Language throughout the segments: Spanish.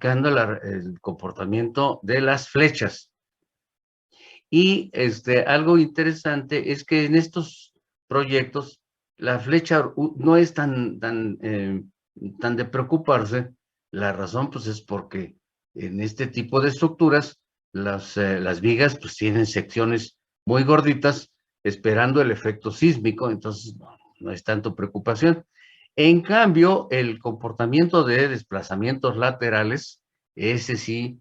el comportamiento de las flechas. Y algo interesante es que en estos proyectos la flecha no es tan de preocuparse. La razón pues es porque en este tipo de estructuras las vigas pues tienen secciones muy gorditas esperando el efecto sísmico, entonces no es tanto preocupación. En cambio, el comportamiento de desplazamientos laterales, ese sí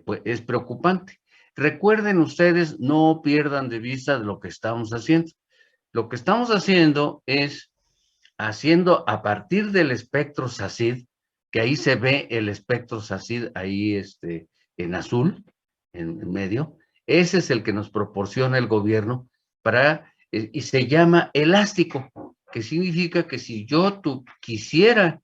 pues, es preocupante. Recuerden ustedes, no pierdan de vista lo que estamos haciendo. Lo que estamos haciendo es haciendo a partir del espectro SACID, que ahí se ve el espectro SACID ahí en azul, en medio. Ese es el que nos proporciona el gobierno y se llama elástico, que significa que si yo quisiera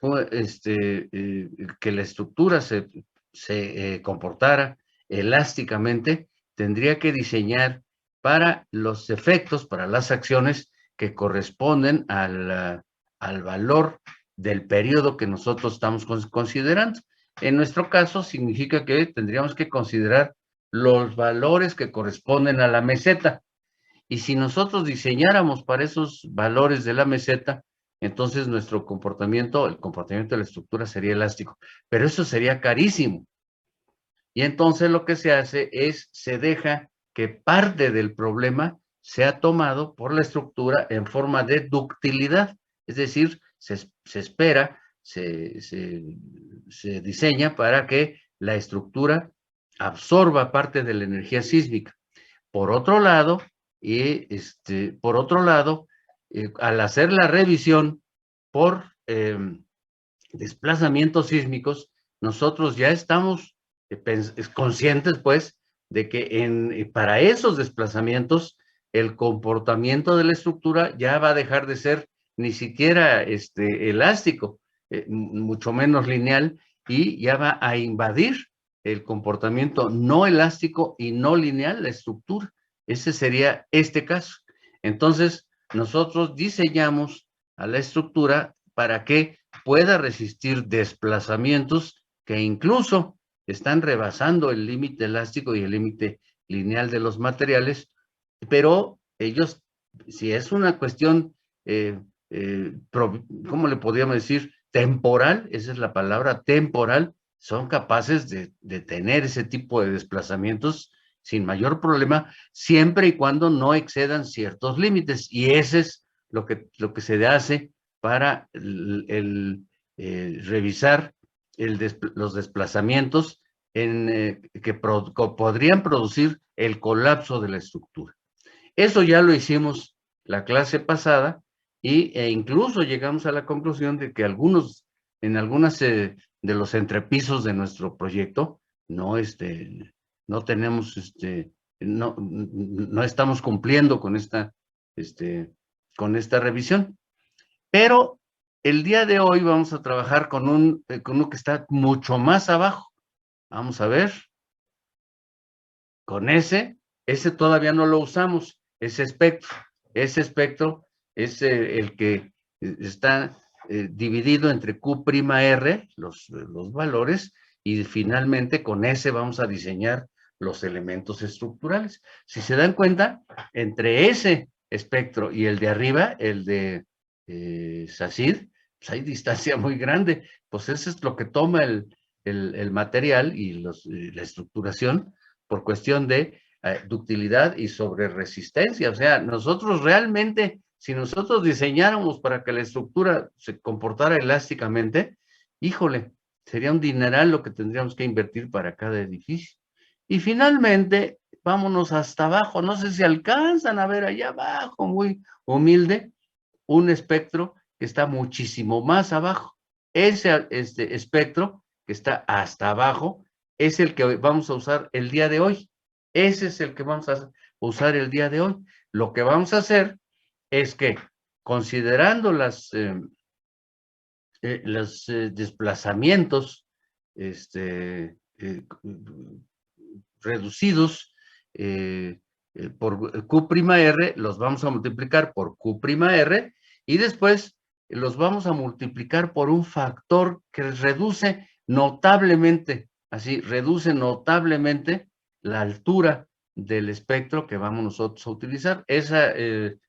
que la estructura se comportara elásticamente, tendría que diseñar para los efectos, para las acciones que corresponden al valor del periodo que nosotros estamos considerando. En nuestro caso, significa que tendríamos que considerar los valores que corresponden a la meseta. Y si nosotros diseñáramos para esos valores de la meseta, entonces nuestro comportamiento, el comportamiento de la estructura sería elástico. Pero eso sería carísimo. Y entonces lo que se hace es, se deja que parte del problema sea tomado por la estructura en forma de ductilidad. Es decir, se espera, se diseña para que la estructura absorba parte de la energía sísmica. Por otro lado, al hacer la revisión por desplazamientos sísmicos, nosotros ya estamos conscientes, pues, de que para esos desplazamientos el comportamiento de la estructura ya va a dejar de ser ni siquiera elástico, mucho menos lineal, y ya va a invadir el comportamiento no elástico y no lineal, la estructura. Ese sería este caso. Entonces, nosotros diseñamos a la estructura para que pueda resistir desplazamientos que incluso están rebasando el límite elástico y el límite lineal de los materiales, pero ellos, si es una cuestión, ¿cómo le podríamos decir? Temporal, esa es la palabra, temporal, son capaces de tener ese tipo de desplazamientos sin mayor problema, siempre y cuando no excedan ciertos límites. Y ese es lo que se hace para revisar los desplazamientos que podrían producir el colapso de la estructura. Eso ya lo hicimos la clase pasada e incluso llegamos a la conclusión de que en algunas de los entrepisos de nuestro proyecto no tenemos, no estamos cumpliendo con esta revisión. Pero el día de hoy vamos a trabajar con uno que está mucho más abajo. Vamos a ver. Con ese todavía no lo usamos, ese espectro. Ese espectro es el que está dividido entre Q'R, los valores, y finalmente con ese vamos a diseñar los elementos estructurales. Si se dan cuenta, entre ese espectro y el de arriba, el de SACID, pues hay distancia muy grande. Pues eso es lo que toma el material y la estructuración por cuestión de ductilidad y sobre resistencia. O sea, nosotros realmente, si nosotros diseñáramos para que la estructura se comportara elásticamente, híjole, sería un dineral lo que tendríamos que invertir para cada edificio. Y finalmente, vámonos hasta abajo. No sé si alcanzan a ver allá abajo, muy humilde, un espectro que está muchísimo más abajo. Ese espectro que está hasta abajo es el que vamos a usar el día de hoy. Ese es el que vamos a usar el día de hoy. Lo que vamos a hacer es que, considerando los desplazamientos reducidos por Q'R, los vamos a multiplicar por Q'R y después los vamos a multiplicar por un factor que reduce notablemente, así, reduce notablemente la altura del espectro que vamos nosotros a utilizar. Ese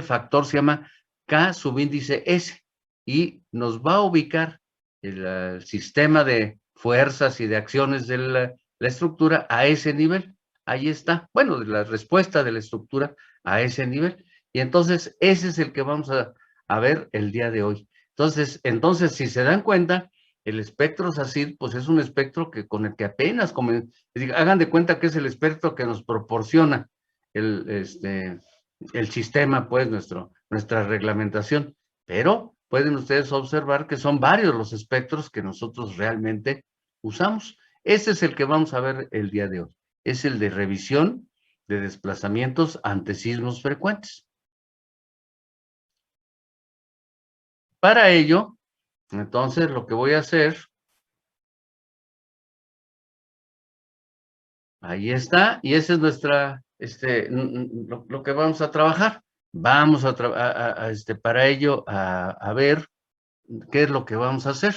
factor se llama K subíndice S y nos va a ubicar el sistema de fuerzas y de acciones de la estructura a ese nivel. Ahí está, bueno, la respuesta de la estructura a ese nivel. Y entonces ese es el que vamos a ver el día de hoy. Entonces, si se dan cuenta, el espectro SACID, pues es un espectro con el que apenas hagan de cuenta que es el espectro que nos proporciona el sistema, pues, nuestra reglamentación. Pero pueden ustedes observar que son varios los espectros que nosotros realmente usamos. Ese es el que vamos a ver el día de hoy. Es el de revisión de desplazamientos ante sismos frecuentes. Para ello, entonces, lo que voy a hacer, ahí está, y esa es lo que vamos a trabajar. Vamos para ello a ver qué es lo que vamos a hacer.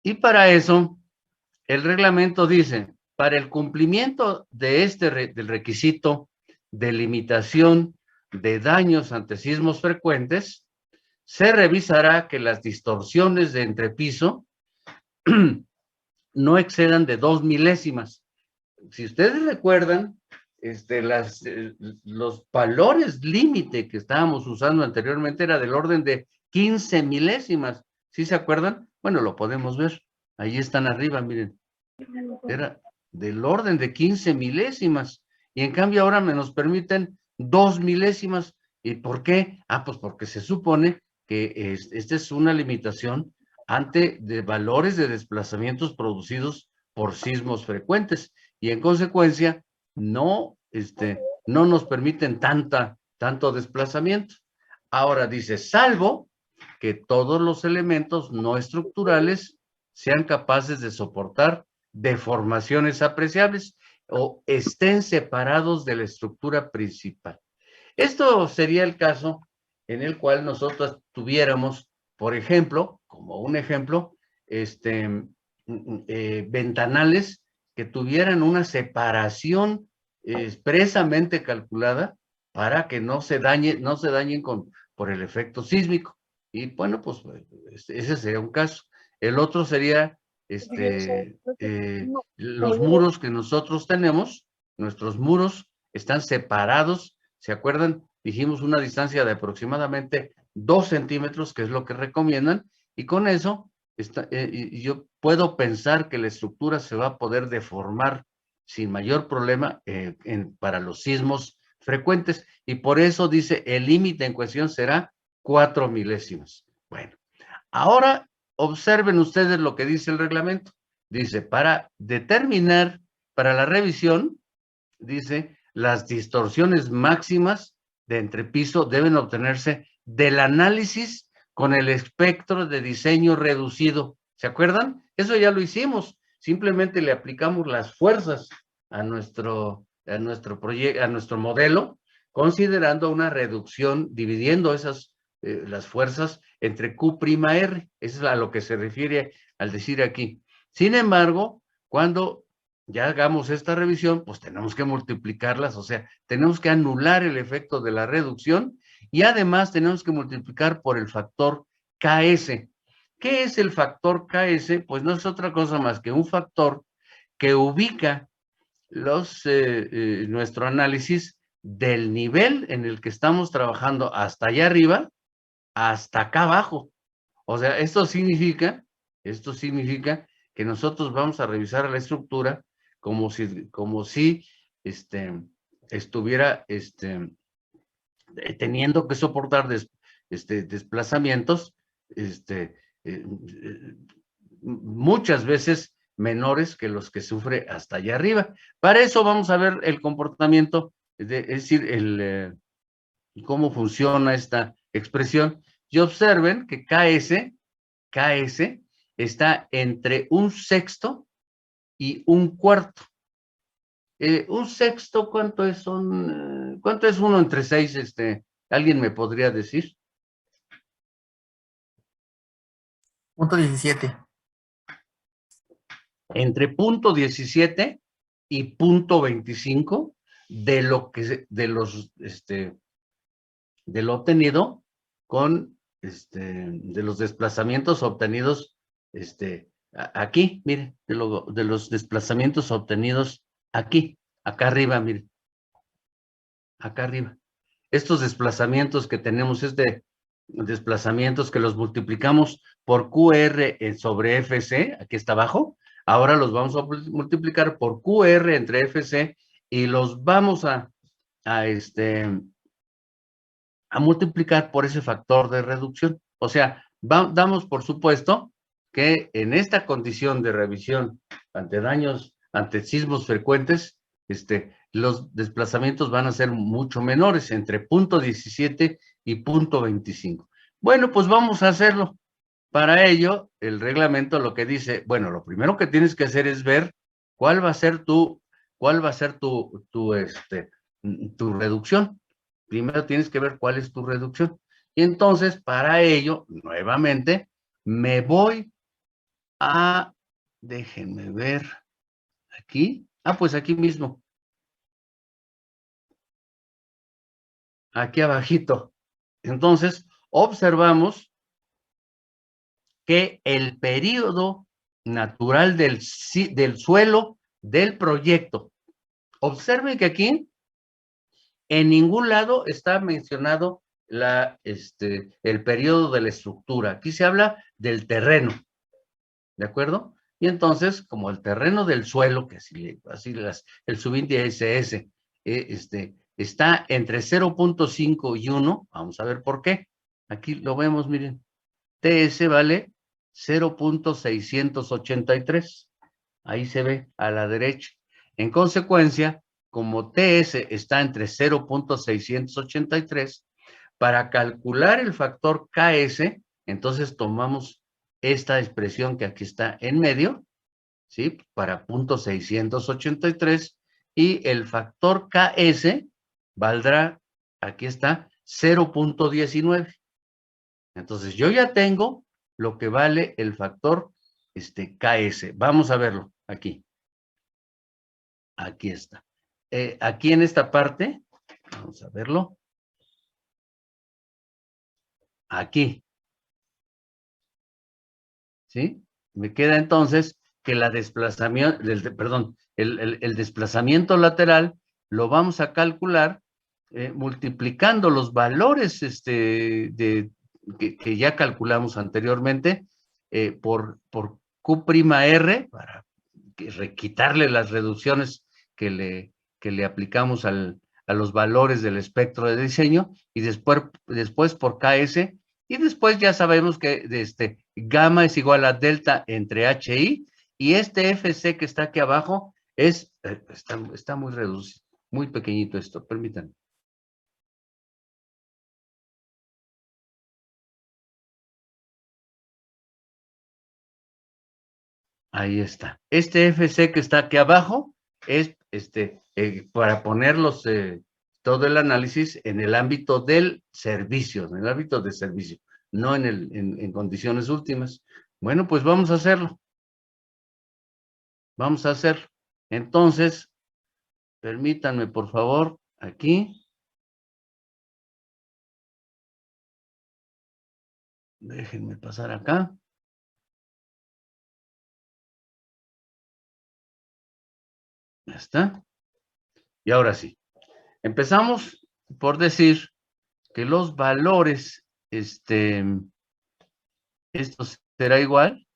Y para eso, el reglamento dice, para el cumplimiento de del requisito de limitación de daños ante sismos frecuentes, se revisará que las distorsiones de entrepiso no excedan de 2 milésimas. Si ustedes recuerdan, los valores límite que estábamos usando anteriormente era del orden de 15 milésimas. ¿Sí se acuerdan? Bueno, lo podemos ver. Ahí están arriba, miren. Era del orden de 15 milésimas. Y en cambio ahora nos permiten 2 milésimas. ¿Y por qué? Pues porque se supone que esta es una limitación de valores de desplazamientos producidos por sismos frecuentes. Y en consecuencia, no nos permiten tanto desplazamiento. Ahora dice, salvo que todos los elementos no estructurales sean capaces de soportar deformaciones apreciables o estén separados de la estructura principal. Esto sería el caso en el cual nosotros tuviéramos, por ejemplo, como un ejemplo, ventanales que tuvieran una separación expresamente calculada para que no se dañen por el efecto sísmico. Y bueno, pues ese sería un caso. El otro sería los muros que nosotros tenemos, nuestros muros están separados. ¿Se acuerdan? Dijimos una distancia de aproximadamente 2 centímetros, que es lo que recomiendan, y con eso yo puedo pensar que la estructura se va a poder deformar sin mayor problema para los sismos frecuentes, y por eso dice el límite en cuestión será 4 milésimas. Bueno, ahora observen ustedes lo que dice el reglamento. Dice, para determinar, para la revisión, dice, las distorsiones máximas de entrepiso deben obtenerse del análisis con el espectro de diseño reducido. ¿Se acuerdan? Eso ya lo hicimos. Simplemente le aplicamos las fuerzas a nuestro proyecto, a nuestro modelo, considerando una reducción, dividiendo las fuerzas entre Q'(R). Eso es a lo que se refiere al decir aquí. Sin embargo, cuando ya hagamos esta revisión, pues tenemos que multiplicarlas, o sea, tenemos que anular el efecto de la reducción y además tenemos que multiplicar por el factor KS. ¿Qué es el factor KS? Pues no es otra cosa más que un factor que ubica nuestro análisis del nivel en el que estamos trabajando hasta allá arriba, hasta acá abajo. O sea, esto significa que nosotros vamos a revisar la estructura como si estuviera teniendo que soportar desplazamientos muchas veces menores que los que sufre hasta allá arriba. Para eso vamos a ver el comportamiento, es decir, cómo funciona esta expresión. Y observen que KS está entre 1/6 y 1/4. Un sexto, ¿cuánto es? ¿Cuánto es 1 entre 6? ¿Alguien me podría decir? Punto 17. Entre punto 17 y punto 25 de lo que de lo obtenido con de los desplazamientos obtenidos aquí, miren, de los desplazamientos obtenidos aquí, acá arriba, miren, acá arriba. Estos desplazamientos que tenemos desplazamientos que los multiplicamos por QR sobre FC, aquí está abajo, ahora los vamos a multiplicar por QR entre FC y los vamos a multiplicar por ese factor de reducción. O sea, damos por supuesto que en esta condición de revisión ante sismos frecuentes, los desplazamientos van a ser mucho menores, entre 0.17 y 0.25. Bueno, pues vamos a hacerlo. Para ello, el reglamento lo que dice, bueno, lo primero que tienes que hacer es ver cuál va a ser tu reducción. Primero tienes que ver cuál es tu reducción. Y entonces, para ello, nuevamente, me voy a, déjenme ver, aquí, pues aquí mismo, aquí abajito. Entonces, observamos que el periodo natural del suelo del proyecto, observen que aquí en ningún lado está mencionado el periodo de la estructura. Aquí se habla del terreno, ¿de acuerdo? Y entonces, como el terreno del suelo, que el subíndice SS, está entre 0.5 y 1, vamos a ver por qué. Aquí lo vemos, miren, TS vale 0.683. Ahí se ve a la derecha. En consecuencia, como TS está entre 0.683, para calcular el factor KS, entonces tomamos esta expresión que aquí está en medio, ¿sí? Para 0.683, y el factor KS valdrá, aquí está, 0.19. Entonces, yo ya tengo lo que vale el factor KS. Vamos a verlo aquí. Aquí está. Aquí en esta parte, vamos a verlo. Aquí. ¿Sí? Me queda entonces que el desplazamiento lateral lo vamos a calcular multiplicando los valores que ya calculamos anteriormente por Q'(R), para quitarle las reducciones que le aplicamos a los valores del espectro de diseño, y después por KS, y después ya sabemos que gamma es igual a delta entre HI, y FC que está aquí abajo está muy reducido, muy pequeñito esto, permítanme. Ahí está. FC que está aquí abajo es para ponerlos todo el análisis en el ámbito del servicio, en el ámbito de servicio, no en condiciones últimas. Bueno, pues vamos a hacerlo. Vamos a hacerlo. Entonces, permítanme, por favor, aquí. Déjenme pasar acá. Ya está. Y ahora sí. Empezamos por decir que los valores, esto será igual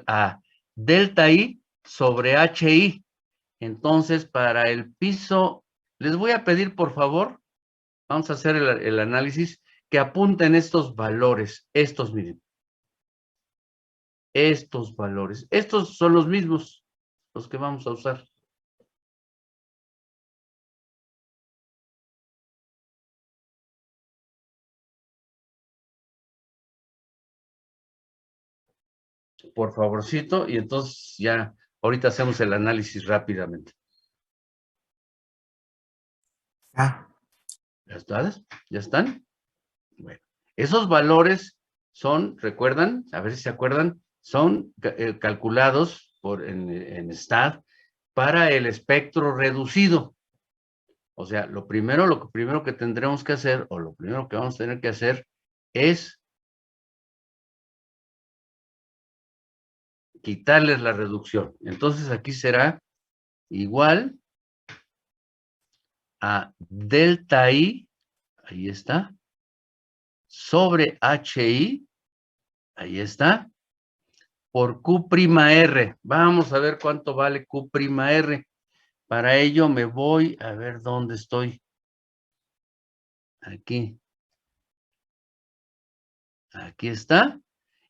a delta I sobre HI. Entonces, para el piso, les voy a pedir, por favor, vamos a hacer el análisis, que apunten estos valores, miren. Estos valores. Estos son los mismos, los que vamos a usar. Por favorcito, y entonces ya, ahorita hacemos el análisis rápidamente. Ah. ¿Ya están? ¿Ya están? Bueno, Esos valores son, ¿recuerdan? A ver si se acuerdan, son calculados en STAT para el espectro reducido. O sea, lo primero que tendremos que hacer, o lo primero que vamos a tener que hacer, es quitarles la reducción. Entonces aquí será igual a delta I, ahí está, sobre HI, ahí está, por Q'(R). Vamos a ver cuánto vale Q'(R). Para ello me voy a ver dónde estoy. Aquí. Aquí está.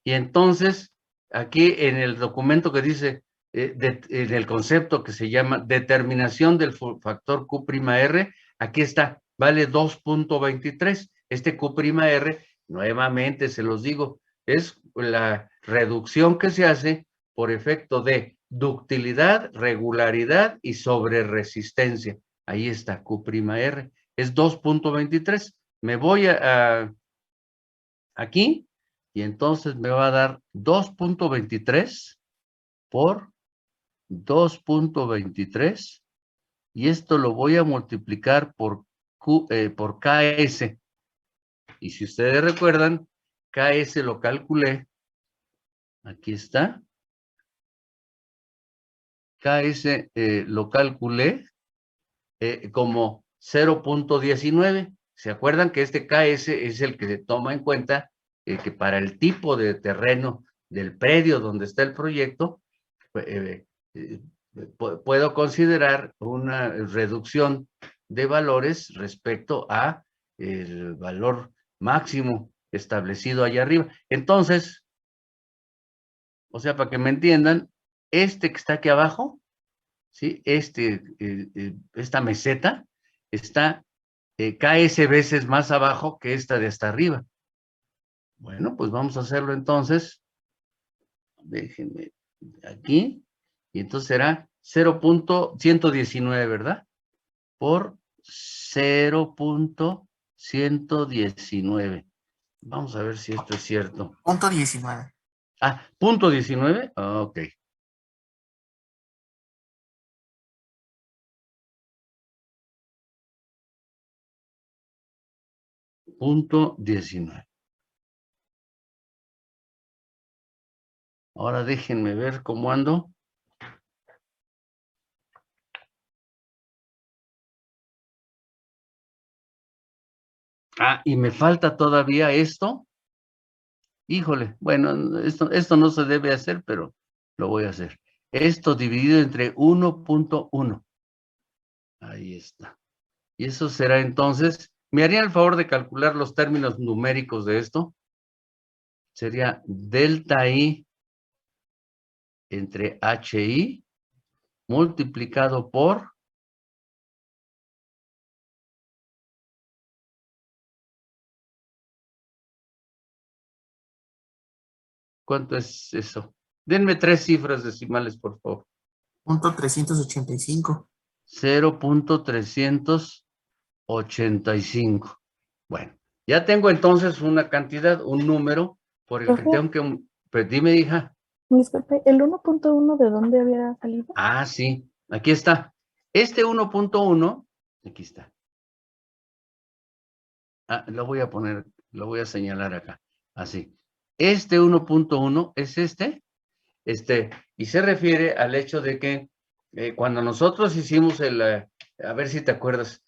Y entonces, aquí en el documento que dice, en el concepto que se llama determinación del factor Q'(R), aquí está, vale 2.23. Este Q'(R), nuevamente se los digo, es la reducción que se hace por efecto de ductilidad, regularidad y sobreresistencia. Ahí está, Q'(R), es 2.23. Me voy aquí, y entonces me va a dar 2.23 por 2.23, y esto lo voy a multiplicar por KS. Y si ustedes recuerdan, KS lo calculé, aquí está, KS lo calculé como 0.19. ¿Se acuerdan que este KS es el que se toma en cuenta que para el tipo de terreno del predio donde está el proyecto, puedo considerar una reducción de valores respecto a el valor máximo establecido allá arriba? Entonces, o sea, para que me entiendan, este que está aquí abajo, ¿sí? Esta meseta está KS veces más abajo que esta de hasta arriba. Bueno, pues vamos a hacerlo entonces. Déjenme aquí. Y entonces será 0.119, ¿verdad? Por 0.119. Vamos a ver si esto es cierto. Punto 19. Ah, punto 19. Ok. Punto 19. Ahora déjenme ver cómo ando. Ah, y me falta todavía esto. Híjole, bueno, esto no se debe hacer, pero lo voy a hacer. Esto dividido entre 1.1. Ahí está. Y eso será entonces, ¿me harían el favor de calcular los términos numéricos de esto? Sería delta I entre HI multiplicado por, ¿cuánto es eso? Denme 3 cifras decimales, por favor. Punto 385. 0.385. Bueno, ya tengo entonces una cantidad, un número por el que Profe, tengo que... Pues dime, hija. disculpe, ¿el 1.1 de dónde había salido? Ah, sí, aquí está. Este 1.1, aquí está. Ah, lo voy a poner, lo voy a señalar acá. Así. Este 1.1 es y se refiere al hecho de que cuando nosotros hicimos a ver si te acuerdas,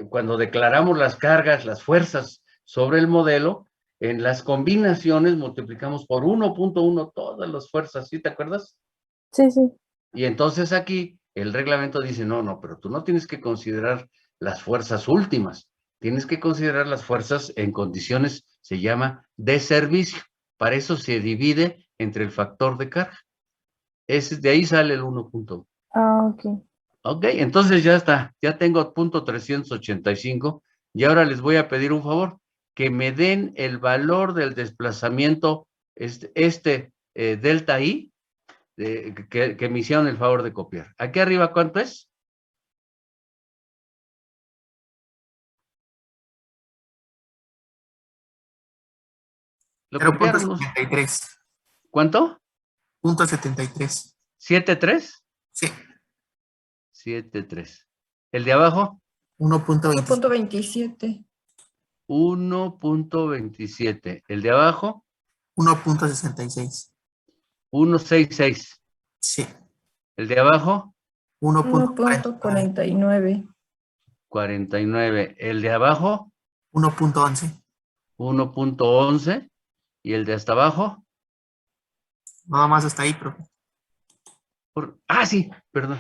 cuando declaramos las cargas, las fuerzas sobre el modelo, en las combinaciones multiplicamos por 1.1 todas las fuerzas, ¿sí te acuerdas? Sí, sí. Y entonces aquí el reglamento dice, no, pero tú no tienes que considerar las fuerzas últimas, tienes que considerar las fuerzas en condiciones, se llama de servicio. Para eso se divide entre el factor de carga. De ahí sale el 1.1. Ah, ok. Ok, entonces ya está, ya tengo punto 385 y ahora les voy a pedir un favor, que me den el valor del desplazamiento, delta I, que me hicieron el favor de copiar. Aquí arriba, ¿cuánto es? Lo copiaron. 0.73. ¿Cuánto? Punto 73. ¿7.3? Sí. 7.3. ¿El de abajo? 1.27. 1.27. 1.27. ¿El de abajo? 1.66. 1.66. Sí. ¿El de abajo? 1.49. 1.49. 49. ¿El de abajo? 1.11. 1.11. ¿Y el de hasta abajo? Nada más hasta ahí, profe. Sí, perdón.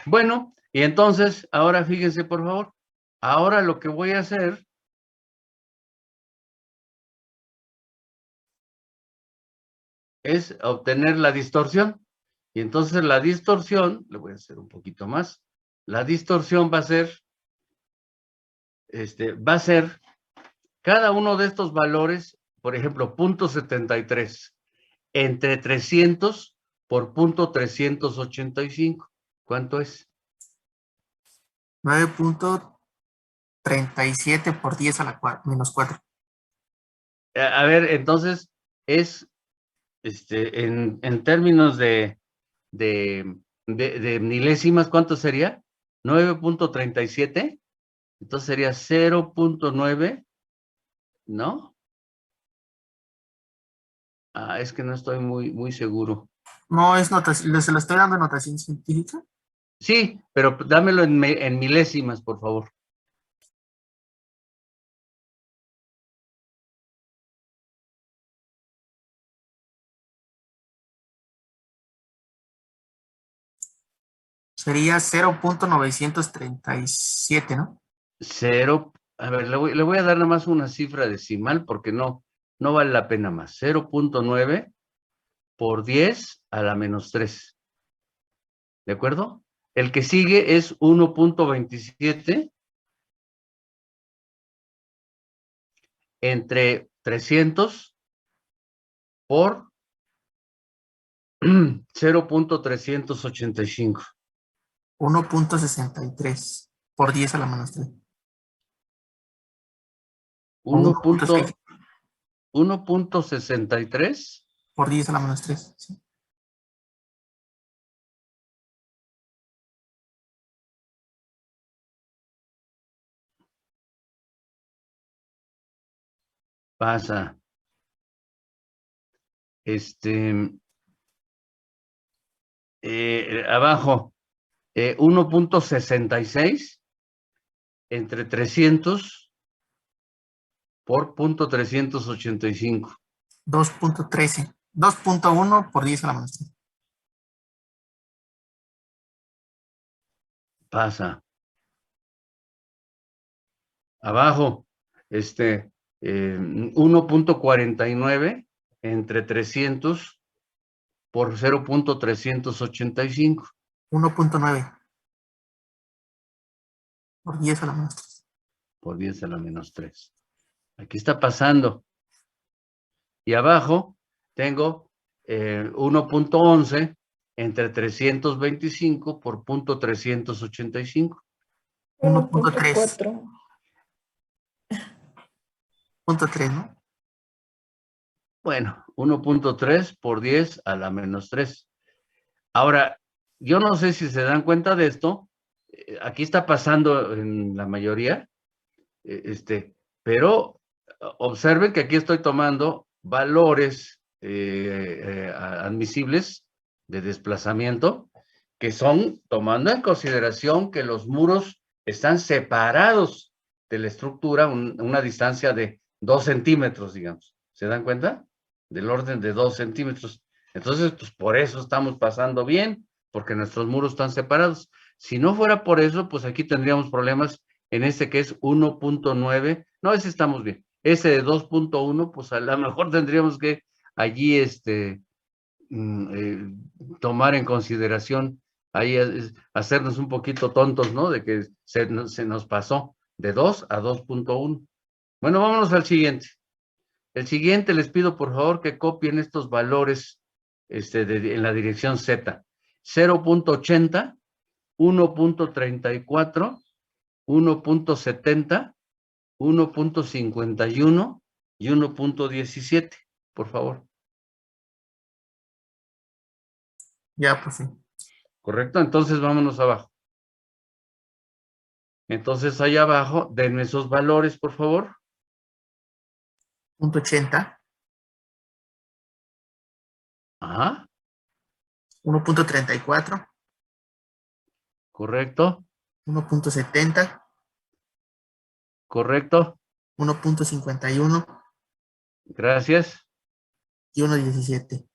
Bueno, y entonces, ahora fíjense, por favor. Ahora lo que voy a hacer es obtener la distorsión. Y entonces la distorsión, le voy a hacer un poquito más. La distorsión va a ser cada uno de estos valores, por ejemplo, 0.73, entre 300 por 0.385. ¿Cuánto es? 9.37 por 10 a la menos 4. A ver, entonces, es, en términos de milésimas, ¿cuánto sería? 9.37. Entonces sería 0.9, ¿no? Es que no estoy muy seguro. No es notación, se lo estoy dando notación científica. Sí, pero dámelo en milésimas, por favor. Sería 0.937, ¿no? A ver, le voy a dar nada más una cifra decimal porque no vale la pena más. 0.9 por 10 a la menos 3. ¿De acuerdo? El que sigue es 1.27 entre 300 por 0.385. 1.63 por 10 a la menos 3. 1.63 por 10 a la menos 3. Sí. pasa. Abajo, 1.66 entre 300 por 0.385. 2.13. 2.1 por 10 a la menos 3. Pasa. Abajo, 1.49 entre 300 por 0.385. 1.9 por 10 a la menos 3. Por 10 a la menos 3. Aquí está pasando. Y abajo tengo 1.11 entre 325 por 0.385. 1.3. 1.4. 0.3, ¿no? Bueno, 1.3 por 10 a la menos 3. Ahora, yo no sé si se dan cuenta de esto. Aquí está pasando en la mayoría. Pero observen que aquí estoy tomando valores admisibles de desplazamiento que son tomando en consideración que los muros están separados de la estructura una distancia de 2 centímetros, digamos. ¿Se dan cuenta? Del orden de 2 centímetros. Entonces, pues por eso estamos pasando bien, porque nuestros muros están separados. Si no fuera por eso, pues aquí tendríamos problemas en este que es 1.9. No, ese estamos bien. Ese de 2.1, pues a lo mejor tendríamos que allí tomar en consideración, ahí hacernos un poquito tontos, ¿no? De que se nos pasó de 2 a 2.1. Bueno, vámonos al siguiente. El siguiente les pido por favor que copien estos valores en la dirección Z. 0.80, 1.34, 1.70, 1.51 y 1.17, por favor. Ya, profe. ¿Correcto? Entonces vámonos abajo. Entonces ahí abajo, denme esos valores, por favor. Punto 80, Ajá, 1.34, correcto, 1.70, correcto. 1.51 Gracias. y 1.17.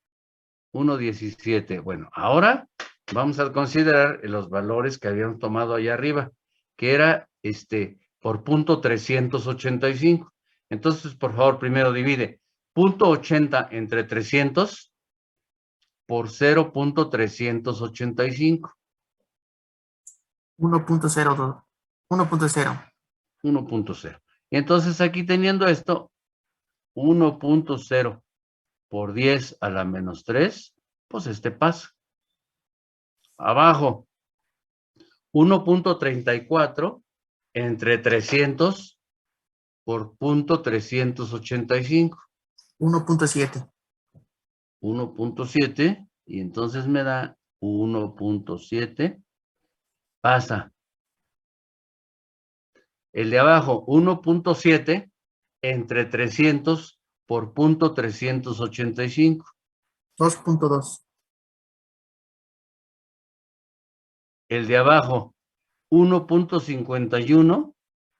1.17. Bueno, ahora vamos a considerar los valores que habíamos tomado allá arriba, que era por punto 385. Entonces, por favor, primero divide punto 80 entre 300 por 0.385. 1.02, 1.0. 1.0. Y entonces aquí teniendo esto, 1.0 por 10 a la menos 3, pues pasa. Abajo, 1.34 entre 300 por punto 385. 1.7. 1.7 y entonces me da 1.7. Pasa. El de abajo, 1.7 entre 300 por punto 385. 2.2. El de abajo, 1.51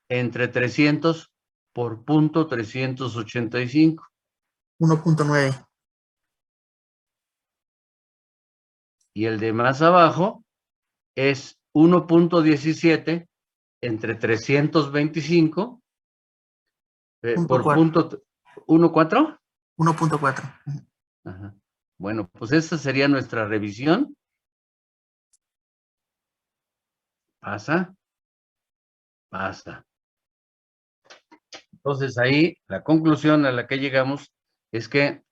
entre 300 por punto 385. 1.9. Y el de más abajo es 1.17 entre 325 por 1.4. punto 1.4. 1.4. Ajá. Bueno, pues esta sería nuestra revisión. Pasa, pasa. Entonces ahí la conclusión a la que llegamos es que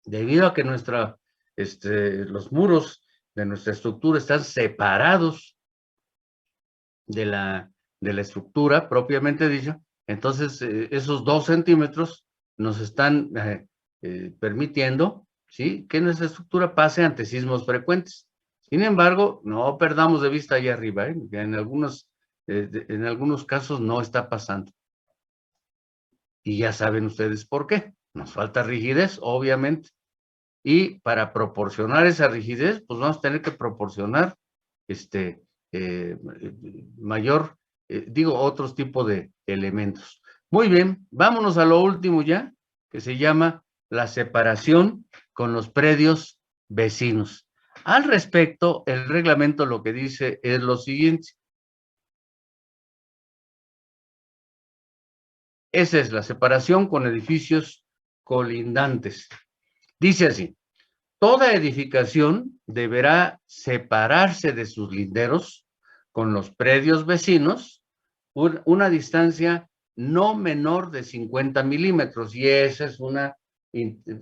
debido a que los muros de nuestra estructura están separados de la estructura propiamente dicha, entonces esos 2 centímetros nos están permitiendo, ¿sí?, que nuestra estructura pase ante sismos frecuentes. Sin embargo, no perdamos de vista allá arriba, que en algunos casos no está pasando. Y ya saben ustedes por qué. Nos falta rigidez, obviamente. Y para proporcionar esa rigidez, pues vamos a tener que proporcionar mayor, otros tipos de elementos. Muy bien, vámonos a lo último ya, que se llama la separación con los predios vecinos. Al respecto, el reglamento lo que dice es lo siguiente. Esa es la separación con edificios colindantes. Dice así: toda edificación deberá separarse de sus linderos con los predios vecinos una distancia no menor de 50 milímetros. Y esa es una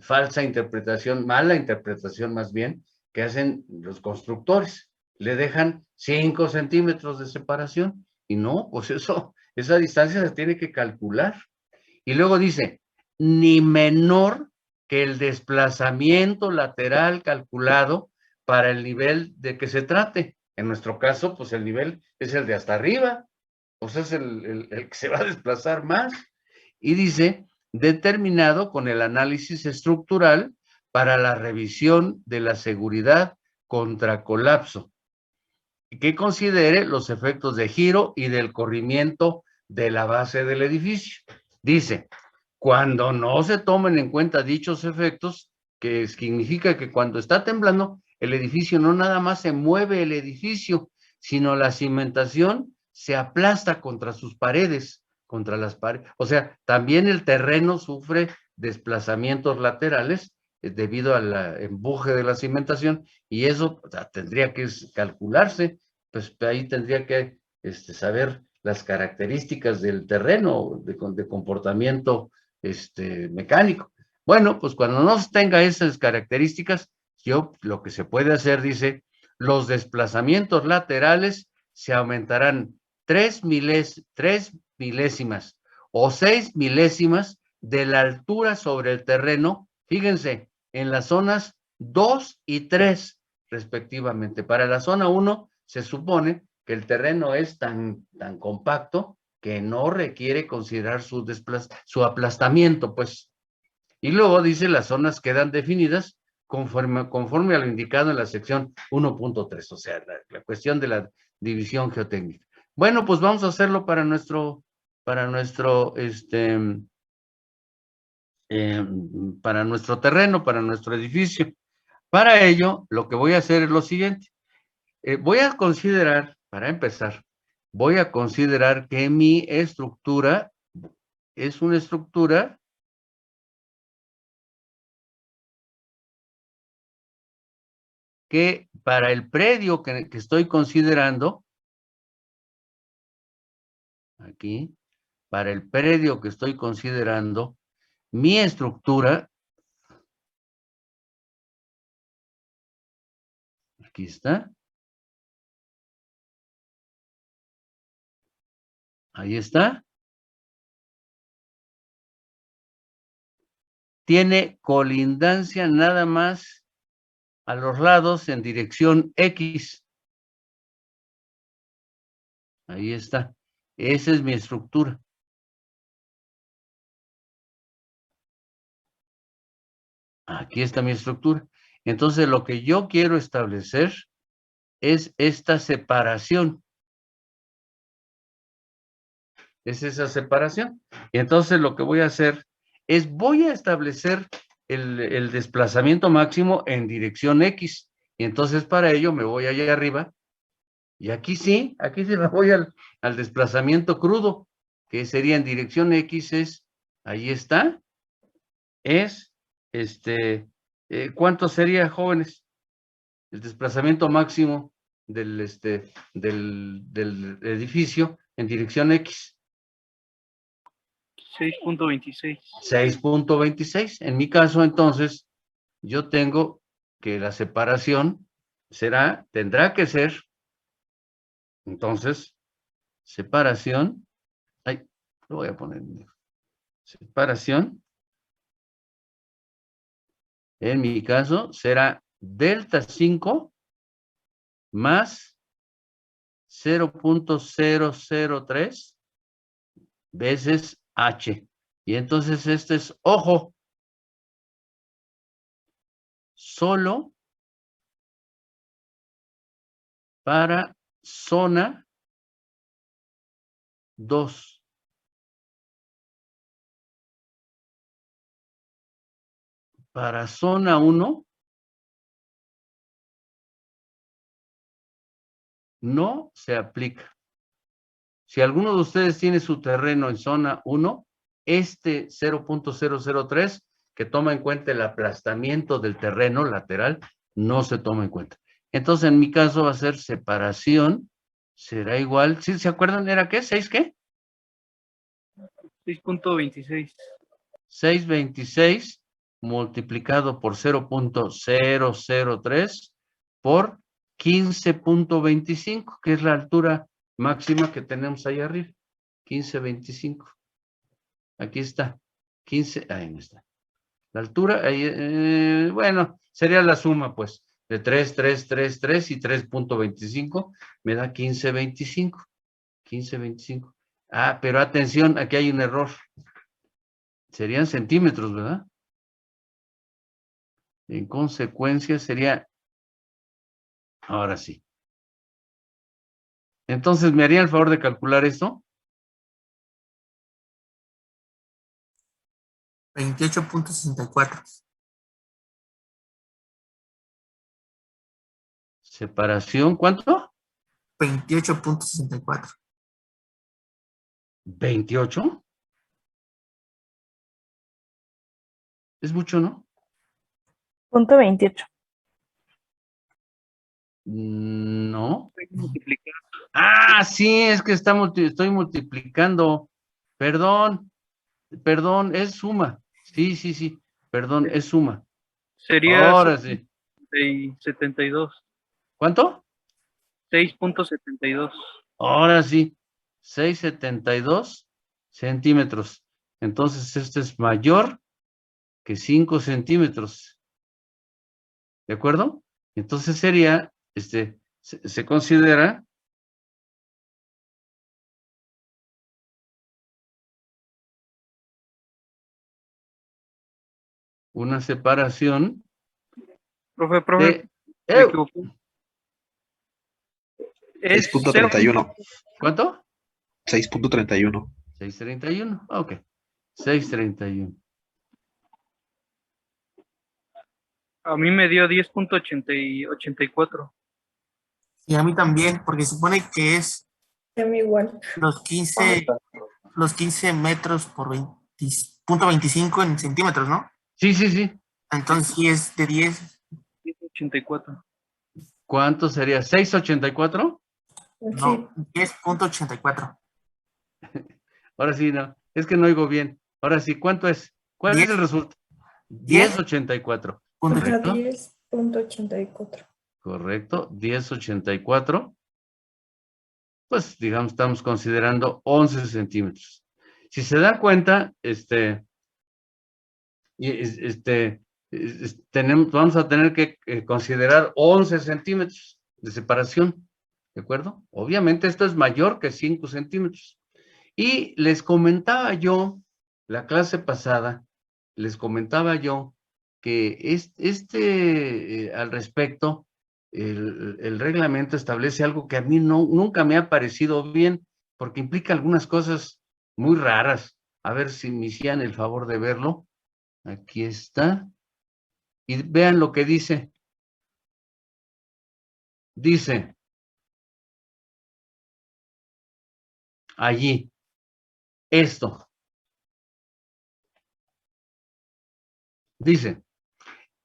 falsa interpretación, mala interpretación más bien, que hacen los constructores. Le dejan 5 centímetros de separación y no, pues esa distancia se tiene que calcular. Y luego dice, ni menor que el desplazamiento lateral calculado para el nivel de que se trate. En nuestro caso, pues el nivel es el de hasta arriba, pues es el que se va a desplazar más. Y dice, determinado con el análisis estructural para la revisión de la seguridad contra colapso, que considere los efectos de giro y del corrimiento de la base del edificio. Dice, cuando no se tomen en cuenta dichos efectos, que significa que cuando está temblando, el edificio no nada más se mueve el edificio, sino la cimentación se aplasta contra sus paredes, contra las paredes. O sea, también el terreno sufre desplazamientos laterales debido al empuje de la cimentación, y eso tendría que calcularse, pues ahí tendría que saber las características del terreno, de comportamiento mecánico. Bueno, pues cuando no tenga esas características, lo que se puede hacer, dice, los desplazamientos laterales se aumentarán 3 milésimas o 6 milésimas de la altura sobre el terreno, fíjense, en las zonas 2 y 3 respectivamente. Para la zona 1 se supone que el terreno es tan compacto que no requiere considerar su aplastamiento, pues. Y luego dice, las zonas quedan definidas conforme a lo indicado en la sección 1.3, o sea, la cuestión de la división geotécnica. Bueno, pues vamos a hacerlo para nuestro terreno, para nuestro edificio. Para ello, lo que voy a hacer es lo siguiente. Voy a considerar, para empezar, voy a considerar que mi estructura es una estructura que para el predio que estoy considerando, aquí, para el predio que estoy considerando, mi estructura, aquí está, ahí está, tiene colindancia nada más a los lados en dirección X. Ahí está. Esa es mi estructura. Aquí está mi estructura. Entonces, lo que yo quiero establecer es esta separación. Es esa separación. Y entonces lo que voy a hacer es, voy a establecer el desplazamiento máximo en dirección X. Y entonces para ello me voy allá arriba. Y aquí sí me voy al desplazamiento crudo, que sería en dirección X, ahí está, es, ¿cuánto sería, jóvenes? El desplazamiento máximo del edificio en dirección X. 6.26. 6.26. En mi caso, entonces, yo tengo que la separación tendrá que ser, entonces, separación, lo voy a poner, separación, en mi caso, será delta 5 más 0.003 veces H. Y entonces este es, ojo, solo para zona 2. Para zona 1 no se aplica. Si alguno de ustedes tiene su terreno en zona 1, este 0.003, que toma en cuenta el aplastamiento del terreno lateral, no se toma en cuenta. Entonces, en mi caso va a ser separación, será igual, ¿sí se acuerdan? ¿Era qué? ¿6 qué? 6.26. 626 multiplicado por 0.003 por 15.25, que es la altura máxima que tenemos ahí arriba. 15.25. Aquí está. 15, ahí no está. La altura, ahí, bueno, sería la suma, pues, de 3, 3, 3, 3 y 3.25, me da 15.25. 15.25. Ah, pero atención, aquí hay un error. Serían centímetros, ¿verdad? En consecuencia sería, ahora sí. Entonces, ¿me haría el favor de calcular esto? 28.64. Separación, ¿cuánto? 28.64. 28. Es mucho, ¿no? Punto 28. No. Multiplicar. Ah, sí, es que estoy multiplicando. Perdón, es suma. Sí, perdón, es suma. Sería Ahora sí. 72. ¿Cuánto? 6.72. Ahora sí. 6.72 centímetros. Entonces, este es mayor que 5 centímetros. ¿De acuerdo? Entonces sería, se considera una separación Profe, de... me equivoqué. Es 6.31. ¿Cuánto? 6.31. 631. Ok. 631. A mí me dio 10.84. Y a mí también, porque supone que es A mí igual. los 15 metros por 20.25 en centímetros, ¿no? Sí, sí, sí. Entonces sí es de 10, 10.84. ¿Cuánto sería? ¿684? Sí, no, 10.84. Ahora sí, no. Es que no oigo bien. Ahora sí, ¿cuánto es? ¿Cuál es el 10, resultado? 10. 1084. Punto ajá, ¿Correcto? 10.84. Correcto. 1084. Pues, digamos, estamos considerando 11 centímetros. Si se dan cuenta, vamos a tener que considerar 11 centímetros de separación, ¿de acuerdo? Obviamente esto es mayor que 5 centímetros. Y les comentaba yo, la clase pasada, les comentaba yo que al respecto, el reglamento establece algo que a mí nunca me ha parecido bien, porque implica algunas cosas muy raras. A ver si me hicieran el favor de verlo. Aquí está. Y vean lo que dice. Dice allí, esto. Dice,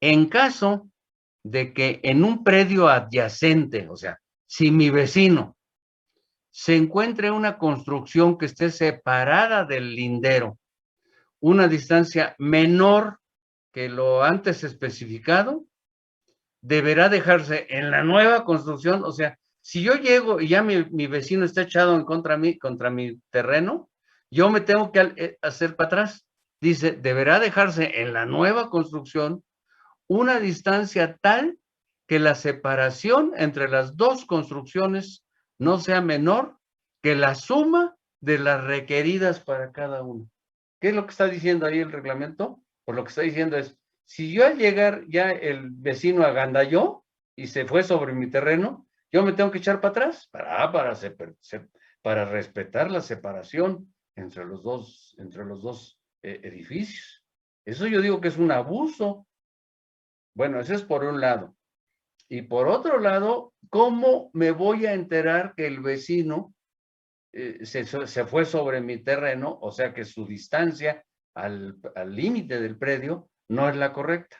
en caso de que en un predio adyacente, o sea, si mi vecino se encuentre una construcción que esté separada del lindero, una distancia menor que lo antes especificado, deberá dejarse en la nueva construcción, o sea, si yo llego y ya mi vecino está echado en contra mi terreno, yo me tengo que hacer para atrás. Dice, deberá dejarse en la nueva construcción una distancia tal que la separación entre las dos construcciones no sea menor que la suma de las requeridas para cada uno. ¿Qué es lo que está diciendo ahí el reglamento? Pues lo que está diciendo es, si yo al llegar ya el vecino agandalló y se fue sobre mi terreno, yo me tengo que echar para atrás para respetar la separación entre los dos edificios. Eso yo digo que es un abuso. Bueno, eso es por un lado. Y por otro lado, ¿cómo me voy a enterar que el vecino se fue sobre mi terreno? O sea que su distancia al límite del predio no es la correcta.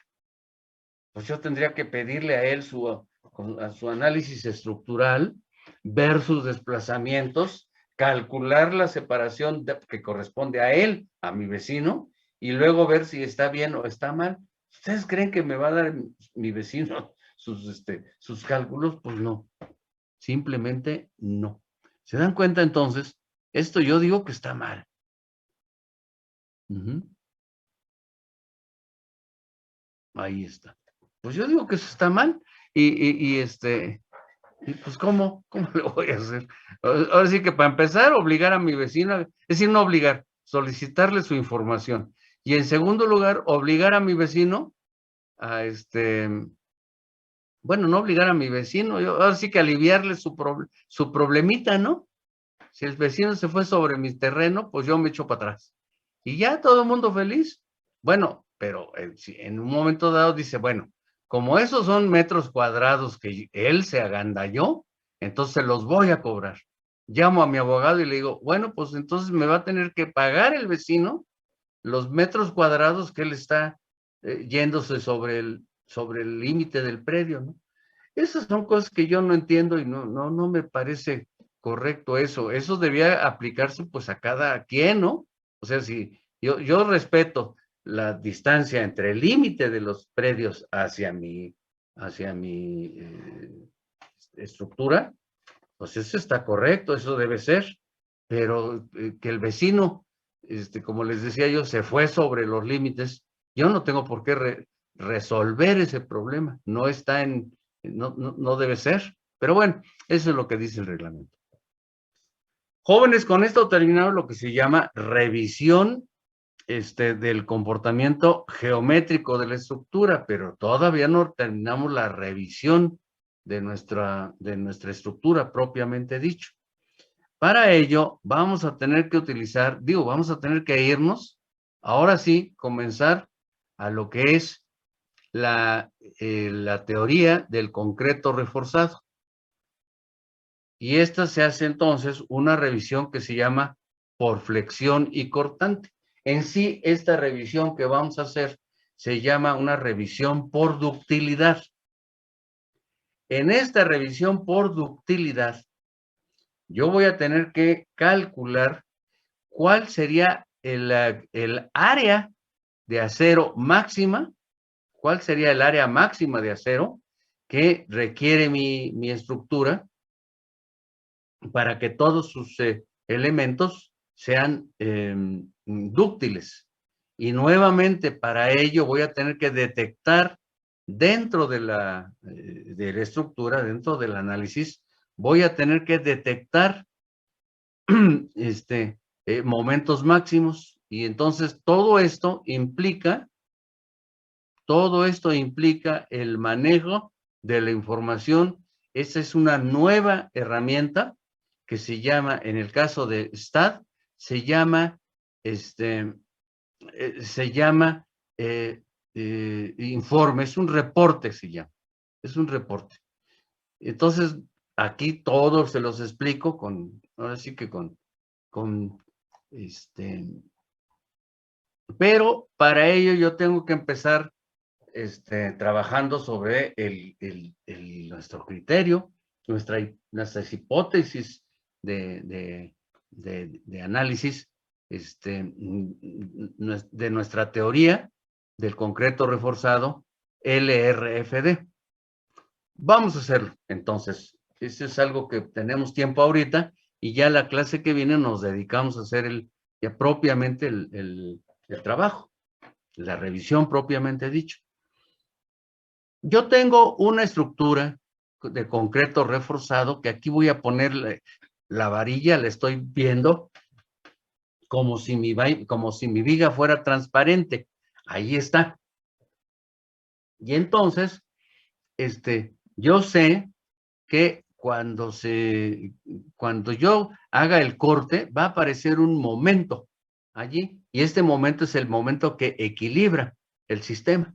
Pues yo tendría que pedirle a él su análisis estructural, ver sus desplazamientos, calcular la separación que corresponde a él, a mi vecino, y luego ver si está bien o está mal. ¿Ustedes creen que me va a dar mi vecino sus cálculos? Pues no, simplemente no. ¿Se dan cuenta entonces? Esto yo digo que está mal. Ahí está. Pues yo digo que eso está mal. Y pues ¿cómo lo voy a hacer? Ahora sí que para empezar, obligar a mi vecino, es decir, no obligar, solicitarle su información. Y en segundo lugar, obligar a mi vecino a bueno, no obligar a mi vecino, ahora sí que aliviarle su problemita, ¿no? Si el vecino se fue sobre mi terreno, pues yo me echo para atrás. Y ya todo el mundo feliz. Bueno, pero si en un momento dado dice, bueno, como esos son metros cuadrados que él se agandalló, entonces los voy a cobrar. Llamo a mi abogado y le digo, bueno, pues entonces me va a tener que pagar el vecino los metros cuadrados que él está yéndose sobre el límite del predio, ¿no? Esas son cosas que yo no entiendo y no me parece correcto eso. Eso debía aplicarse pues a cada quien, ¿no? O sea, si yo respeto la distancia entre el límite de los predios hacia mi estructura, pues eso está correcto, eso debe ser. Pero que el vecino como les decía yo, se fue sobre los límites, yo no tengo por qué resolver ese problema. No está en, no debe ser. Pero bueno, eso es lo que dice el reglamento. Jóvenes, con esto terminamos lo que se llama revisión del comportamiento geométrico de la estructura, pero todavía no terminamos la revisión de nuestra estructura propiamente dicho. Para ello, vamos a tener que utilizar, vamos a tener que irnos, ahora sí, comenzar a lo que es la teoría del concreto reforzado. Y esta se hace entonces una revisión que se llama por flexión y cortante. En sí, esta revisión que vamos a hacer se llama una revisión por ductilidad. En esta revisión por ductilidad, yo voy a tener que calcular cuál sería el área de acero máxima, cuál sería el área máxima de acero que requiere mi estructura para que todos sus elementos sean dúctiles. Y nuevamente para ello voy a tener que detectar dentro de la estructura, dentro del análisis, voy a tener que detectar momentos máximos. Y entonces todo esto implica el manejo de la información. Esa es una nueva herramienta que se llama, en el caso de STAAD, se llama informe, es un reporte, se llama, es un reporte. Entonces, aquí todos se los explico ahora sí que pero para ello yo tengo que empezar trabajando sobre nuestro criterio, nuestras hipótesis de análisis, de nuestra teoría del concreto reforzado LRFD. Vamos a hacerlo, entonces. Eso es algo que tenemos tiempo ahorita y ya la clase que viene nos dedicamos a hacer ya propiamente el trabajo, la revisión propiamente dicho. Yo tengo una estructura de concreto reforzado que aquí voy a ponerle la varilla, la estoy viendo como si mi viga fuera transparente. Ahí está. Y entonces, yo sé que cuando yo haga el corte, va a aparecer un momento allí, y este momento es el momento que equilibra el sistema.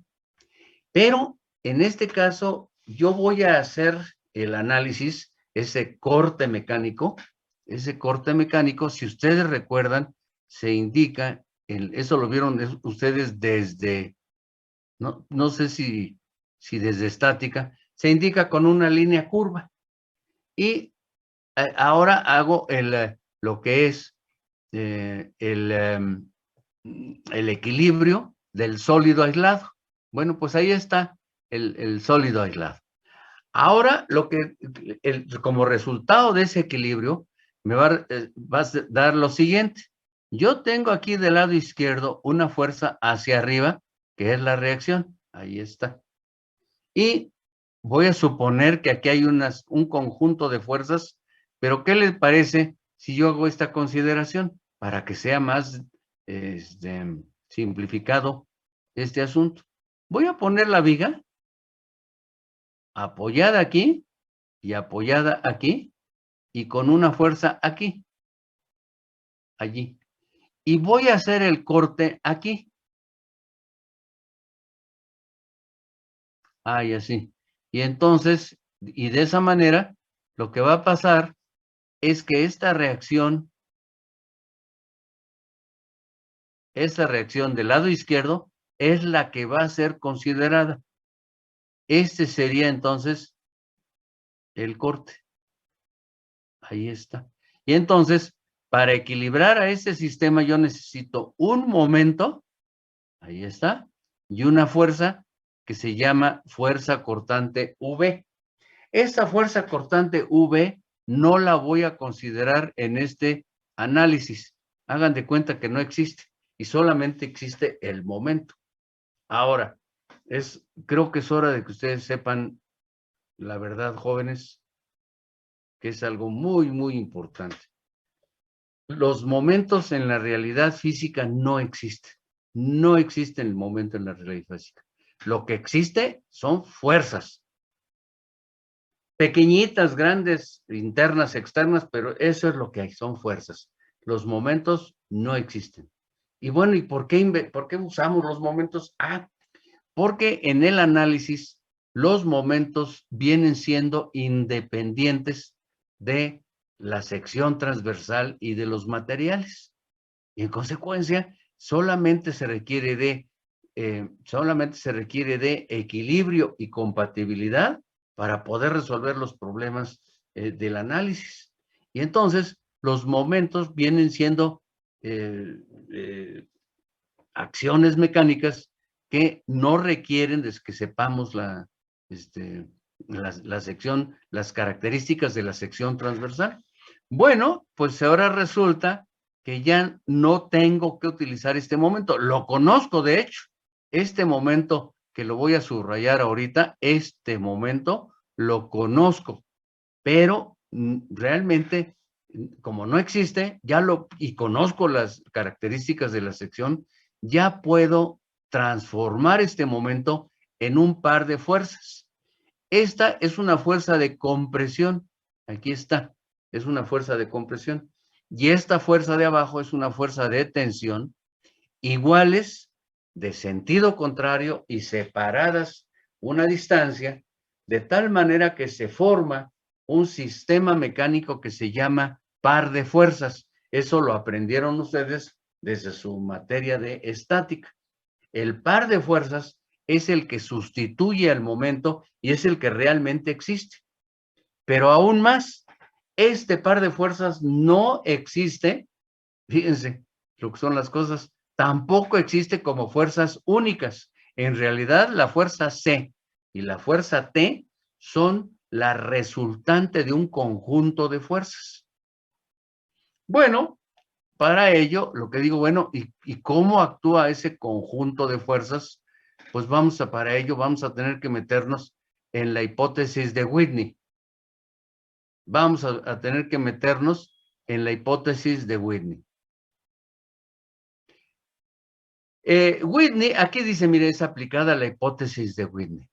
Pero en este caso, yo voy a hacer el análisis, ese corte mecánico, si ustedes recuerdan, se indica, eso lo vieron ustedes desde, no sé si desde estática, se indica con una línea curva. Y ahora hago lo que es el equilibrio del sólido aislado. Bueno, pues ahí está el sólido aislado. Ahora, como resultado de ese equilibrio, me va a dar lo siguiente. Yo tengo aquí del lado izquierdo una fuerza hacia arriba, que es la reacción. Ahí está. Y voy a suponer que aquí hay un conjunto de fuerzas, pero ¿qué les parece si yo hago esta consideración para que sea más simplificado este asunto? Voy a poner la viga apoyada aquí y apoyada aquí y con una fuerza aquí, allí. Y voy a hacer el corte aquí. Y así. Y entonces, y de esa manera, lo que va a pasar es que esta reacción del lado izquierdo es la que va a ser considerada. Este sería entonces el corte. Ahí está. Y entonces, para equilibrar a este sistema, yo necesito un momento, ahí está, y una fuerza que se llama fuerza cortante V. Esta fuerza cortante V no la voy a considerar en este análisis. Hagan de cuenta que no existe y solamente existe el momento. Ahora, creo que es hora de que ustedes sepan la verdad, jóvenes, que es algo muy, muy importante. Los momentos en la realidad física no existen. No existe el momento en la realidad física. Lo que existe son fuerzas. Pequeñitas, grandes, internas, externas, pero eso es lo que hay, son fuerzas. Los momentos no existen. Y bueno, ¿y por qué usamos los momentos? Porque en el análisis los momentos vienen siendo independientes de la sección transversal y de los materiales. Y en consecuencia, solamente se requiere de equilibrio y compatibilidad para poder resolver los problemas del análisis. Y entonces, los momentos vienen siendo acciones mecánicas que no requieren de que sepamos la sección, las características de la sección transversal. Bueno, pues ahora resulta que ya no tengo que utilizar este momento. Lo conozco, de hecho. Este momento que lo voy a subrayar ahorita, este momento lo conozco, pero realmente, como no existe, y conozco las características de la sección, ya puedo transformar este momento en un par de fuerzas. Esta es una fuerza de compresión. Aquí está, es una fuerza de compresión. Y esta fuerza de abajo es una fuerza de tensión, iguales, de sentido contrario y separadas una distancia, de tal manera que se forma un sistema mecánico que se llama par de fuerzas. Eso lo aprendieron ustedes desde su materia de estática. El par de fuerzas es el que sustituye al momento y es el que realmente existe. Pero aún más, este par de fuerzas no existe, fíjense lo que son las cosas, tampoco existe como fuerzas únicas. En realidad, la fuerza C y la fuerza T son la resultante de un conjunto de fuerzas. Bueno, para ello, lo que digo, bueno, ¿y cómo actúa ese conjunto de fuerzas? Pues para ello vamos a tener que meternos en la hipótesis de Whitney. Vamos a tener que meternos en la hipótesis de Whitney. Whitney, aquí dice, mire, es aplicada la hipótesis de Whitney.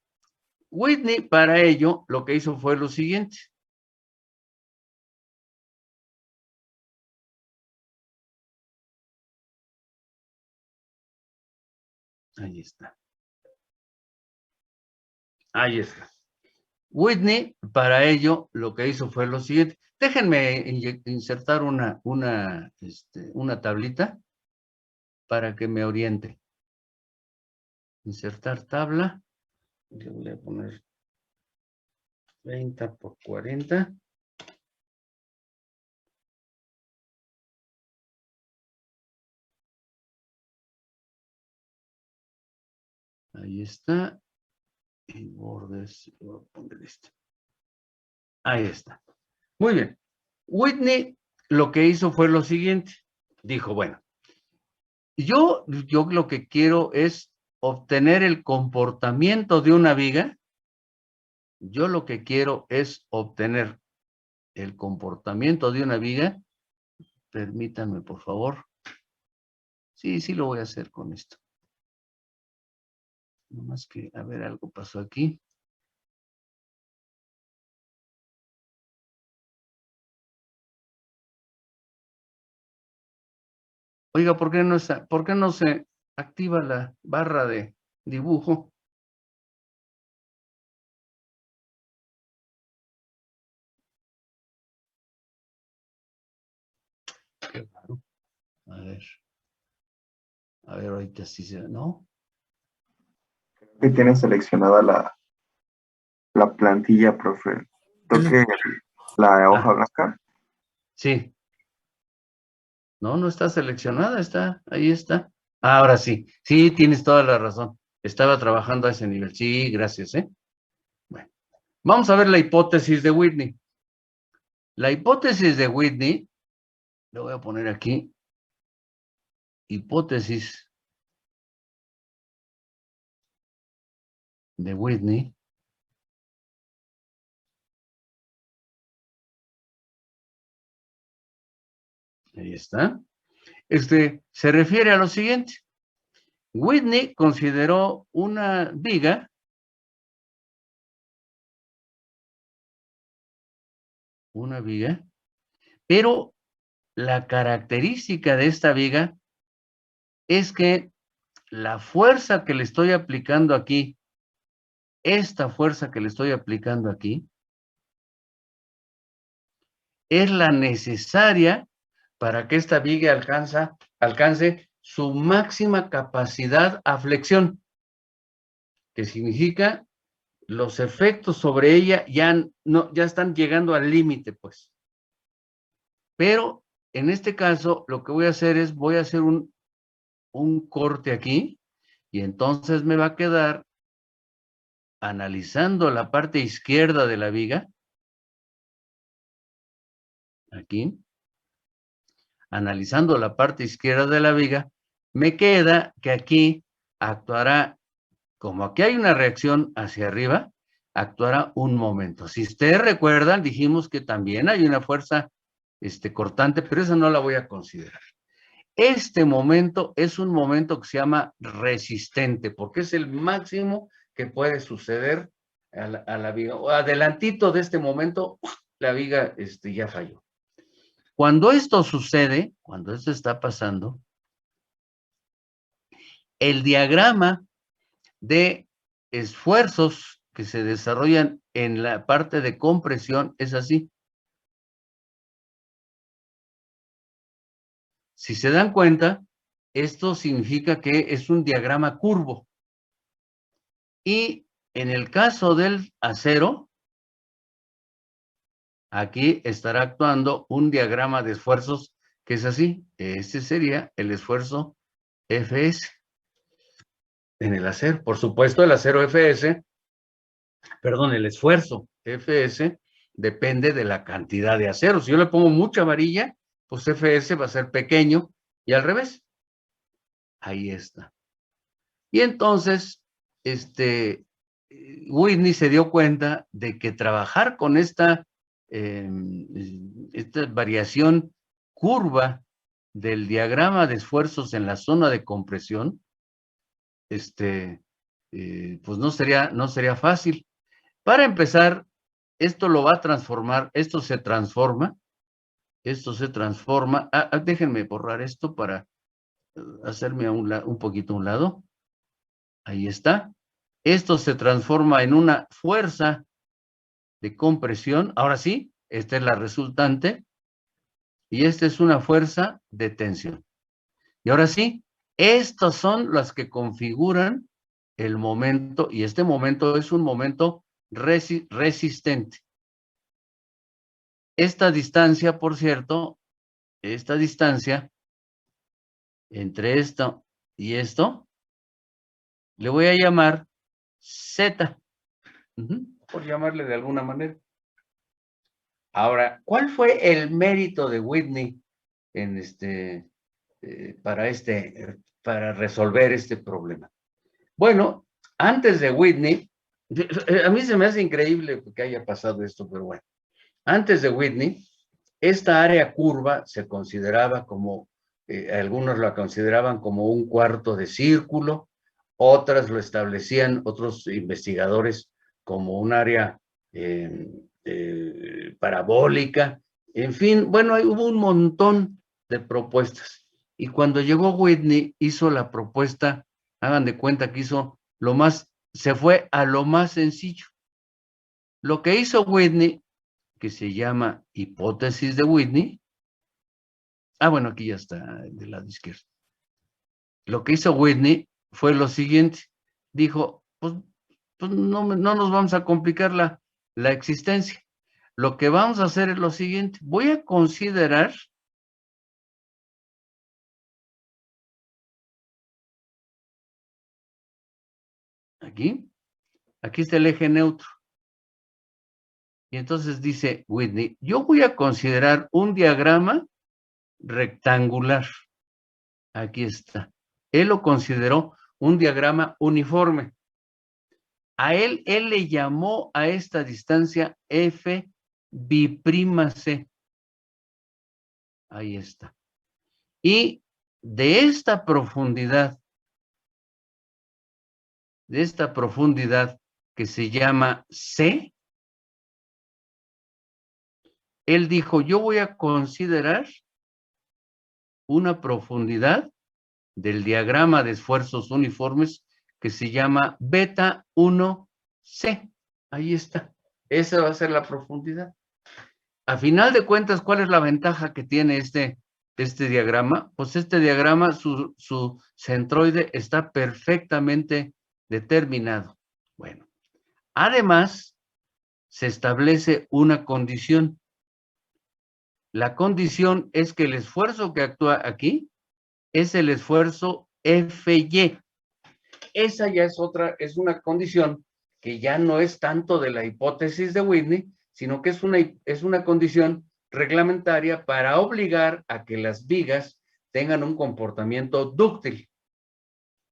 Whitney, para ello, lo que hizo fue lo siguiente. Ahí está. Ahí está. Whitney, para ello, lo que hizo fue lo siguiente. Déjenme insertar una tablita para que me oriente. Insertar tabla. Le voy a poner 30 por 40. Ahí está. Y bordes, voy a poner esto. Ahí está. Muy bien. Whitney lo que hizo fue lo siguiente. Dijo, bueno, yo lo que quiero es obtener el comportamiento de una viga. Yo lo que quiero es obtener el comportamiento de una viga. Permítanme, por favor. Sí, lo voy a hacer con esto. Nomás que, a ver, algo pasó aquí. Oiga, ¿por qué no se activa la barra de dibujo? Qué raro. A ver, ahorita sí ¿no? Que tiene seleccionada la plantilla, profe. Toque la hoja blanca. Sí. No está seleccionada, ahí está. Ahora sí, tienes toda la razón. Estaba trabajando a ese nivel. Sí, gracias, Bueno, vamos a ver la hipótesis de Whitney. La hipótesis de Whitney, lo voy a poner aquí, hipótesis de Whitney ahí está. Se refiere a lo siguiente. Whitney consideró una viga pero la característica de esta viga es que la fuerza que le estoy aplicando aquí, esta fuerza que le estoy aplicando aquí, es la necesaria para que esta viga alcance su máxima capacidad a flexión, que significa los efectos sobre ella ya están llegando al límite, pues. Pero en este caso, lo que voy a hacer es, voy a hacer un corte aquí, y entonces me va a quedar analizando la parte izquierda de la viga, aquí, analizando la parte izquierda de la viga, me queda que aquí actuará, como aquí hay una reacción hacia arriba, actuará un momento. Si ustedes recuerdan, dijimos que también hay una fuerza cortante, pero esa no la voy a considerar. Este momento es un momento que se llama resistente, porque es el máximo que puede suceder a la viga. Adelantito de este momento, la viga ya falló. Cuando esto sucede, cuando esto está pasando, el diagrama de esfuerzos que se desarrollan en la parte de compresión es así. Si se dan cuenta, esto significa que es un diagrama curvo. Y en el caso del acero, aquí estará actuando un diagrama de esfuerzos que es así. Este sería el esfuerzo Fs en el acero. Por supuesto, el acero el esfuerzo Fs depende de la cantidad de acero. Si yo le pongo mucha varilla, pues Fs va a ser pequeño y al revés. Ahí está. Y entonces, Whitney se dio cuenta de que trabajar con esta variación curva del diagrama de esfuerzos en la zona de compresión, pues no sería fácil. Para empezar, esto lo va a transformar, esto se transforma. Déjenme borrar esto para hacerme un poquito a un lado. Ahí está. Esto se transforma en una fuerza de compresión. Ahora sí, esta es la resultante. Y esta es una fuerza de tensión. Y ahora sí, estas son las que configuran el momento. Y este momento es un momento resistente. Esta distancia, por cierto, esta distancia entre esto y esto, le voy a llamar Z. Por llamarle de alguna manera. Ahora, ¿cuál fue el mérito de Whitney en para resolver este problema? Bueno, antes de Whitney, a mí se me hace increíble que haya pasado esto, pero bueno, antes de Whitney, esta área curva se consideraba como, algunos la consideraban como un cuarto de círculo, otras lo establecían, otros investigadores, como un área parabólica, en fin, bueno, hubo un montón de propuestas. Y cuando llegó Whitney, hizo la propuesta, hagan de cuenta que se fue a lo más sencillo. Lo que hizo Whitney, que se llama hipótesis de Whitney, bueno, aquí ya está del lado izquierdo. Lo que hizo Whitney fue lo siguiente, dijo, pues no nos vamos a complicar la existencia. Lo que vamos a hacer es lo siguiente, voy a considerar aquí está el eje neutro. Y entonces dice Whitney, yo voy a considerar un diagrama rectangular. Aquí está. Él lo consideró un diagrama uniforme. Él le llamó a esta distancia F bi'C. Ahí está. Y de esta profundidad que se llama C, él dijo, yo voy a considerar una profundidad del diagrama de esfuerzos uniformes que se llama beta 1C. Ahí está. Esa va a ser la profundidad. A final de cuentas, ¿cuál es la ventaja que tiene este diagrama? Pues este diagrama, su centroide está perfectamente determinado. Bueno, además, se establece una condición. La condición es que el esfuerzo que actúa aquí es el esfuerzo FY. Esa ya es una condición que ya no es tanto de la hipótesis de Whitney, sino que es una condición reglamentaria para obligar a que las vigas tengan un comportamiento dúctil.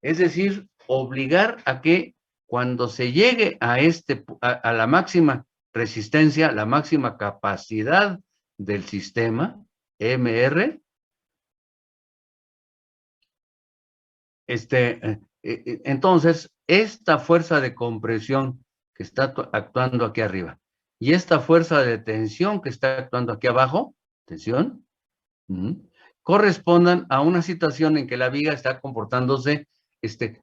Es decir, obligar a que cuando se llegue a la máxima resistencia, la máxima capacidad del sistema, MR, entonces, esta fuerza de compresión que está actuando aquí arriba y esta fuerza de tensión que está actuando aquí abajo, tensión, correspondan a una situación en que la viga está comportándose